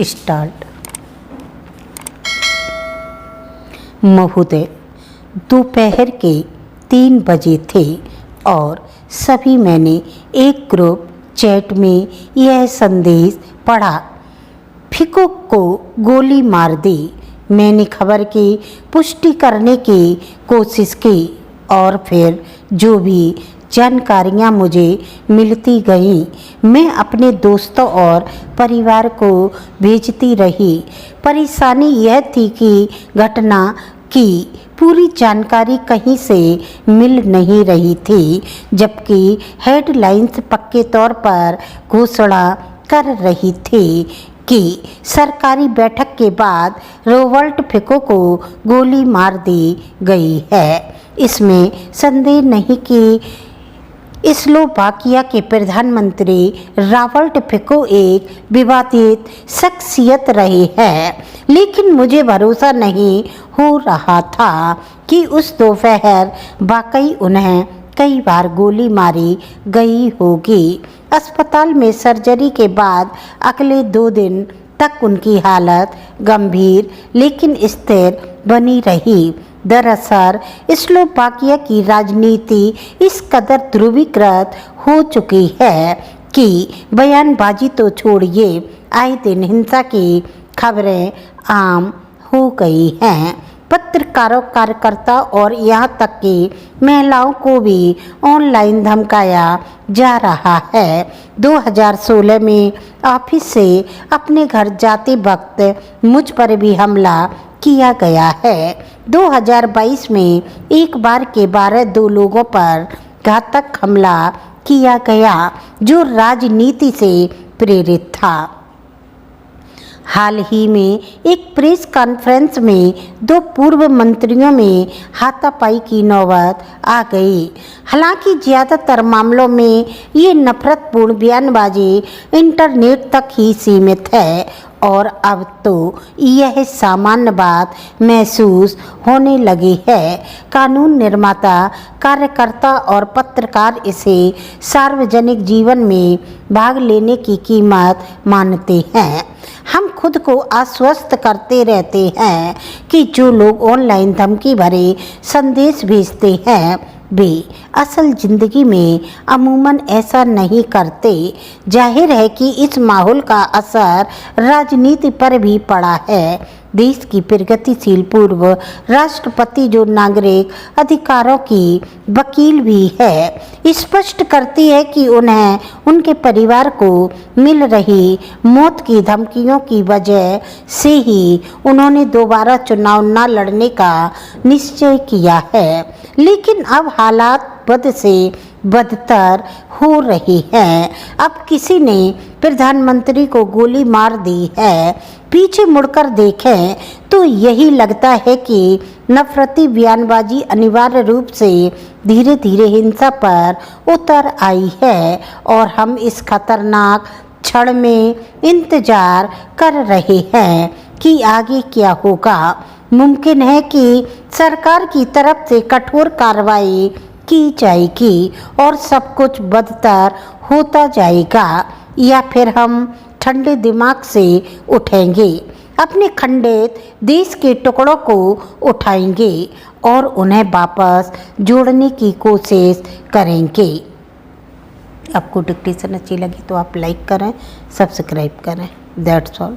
Start. महोदय, दोपहर के 3 बजे थे और सभी मैंने एक ग्रुप चैट में यह संदेश पढ़ा, फिको को गोली मार दी। मैंने खबर की पुष्टि करने की कोशिश की और फिर जो भी जानकारियाँ मुझे मिलती गईं, मैं अपने दोस्तों और परिवार को भेजती रही। परेशानी यह थी कि घटना की पूरी जानकारी कहीं से मिल नहीं रही थी, जबकि हेडलाइंस पक्के तौर पर घोषणा कर रही थी कि सरकारी बैठक के बाद रॉबर्ट फिको को गोली मार दी गई है। इसमें संदेह नहीं कि स्लोवाकिया के प्रधानमंत्री रॉबर्ट फिको एक विवादित शख्सियत रहे हैं, लेकिन मुझे भरोसा नहीं हो रहा था कि उस दोपहर वाकई उन्हें कई बार गोली मारी गई होगी। अस्पताल में सर्जरी के बाद अगले 2 दिन तक उनकी हालत गंभीर लेकिन स्थिर बनी रही। दरअसल स्लोवाकिया की राजनीति इस कदर ध्रुवीकृत हो चुकी है कि बयानबाजी तो छोड़िए, आए दिन हिंसा की खबरें आम हो गई हैं। पत्रकारों, कार्यकर्ता और यहाँ तक कि महिलाओं को भी ऑनलाइन धमकाया जा रहा है। 2016 में ऑफिस से अपने घर जाते वक्त मुझ पर भी हमला किया गया है। 2022 में एक बार के 2 लोगों पर घातक हमला किया गया जो राजनीति से प्रेरित था। हाल ही में एक प्रेस कॉन्फ्रेंस में 2 पूर्व मंत्रियों में हाथापाई की नौबत आ गई। हालांकि ज़्यादातर मामलों में ये नफरतपूर्ण बयानबाजी इंटरनेट तक ही सीमित है और अब तो यह सामान्य बात महसूस होने लगी है। कानून निर्माता, कार्यकर्ता और पत्रकार इसे सार्वजनिक जीवन में भाग लेने की कीमत मानते हैं। हम खुद को आश्वस्त करते रहते हैं कि जो लोग ऑनलाइन धमकी भरे संदेश भेजते हैं वे असल ज़िंदगी में अमूमन ऐसा नहीं करते। जाहिर है कि इस माहौल का असर राजनीति पर भी पड़ा है। देश की प्रगतिशील पूर्व राष्ट्रपति जो नागरिक अधिकारों की वकील भी है, स्पष्ट करती है कि उन्हें उनके परिवार को मिल रही मौत की धमकियों की वजह से ही उन्होंने दोबारा चुनाव न लड़ने का निश्चय किया है। लेकिन अब हालात बद से बदतर हो रही हैं। अब किसी ने प्रधानमंत्री को गोली मार दी है। पीछे मुड़कर देखें तो यही लगता है कि नफरती बयानबाजी अनिवार्य रूप से धीरे धीरे हिंसा पर उतर आई है और हम इस खतरनाक क्षण में इंतजार कर रहे हैं कि आगे क्या होगा। मुमकिन है कि सरकार की तरफ से कठोर कार्रवाई की जाएगी और सब कुछ बदतर होता जाएगा, या फिर हम ठंडे दिमाग से उठेंगे, अपने खंडित देश के टुकड़ों को उठाएंगे और उन्हें वापस जोड़ने की कोशिश करेंगे। आपको डिक्टेशन अच्छी लगी तो आप लाइक करें, सब्सक्राइब करें। That's all.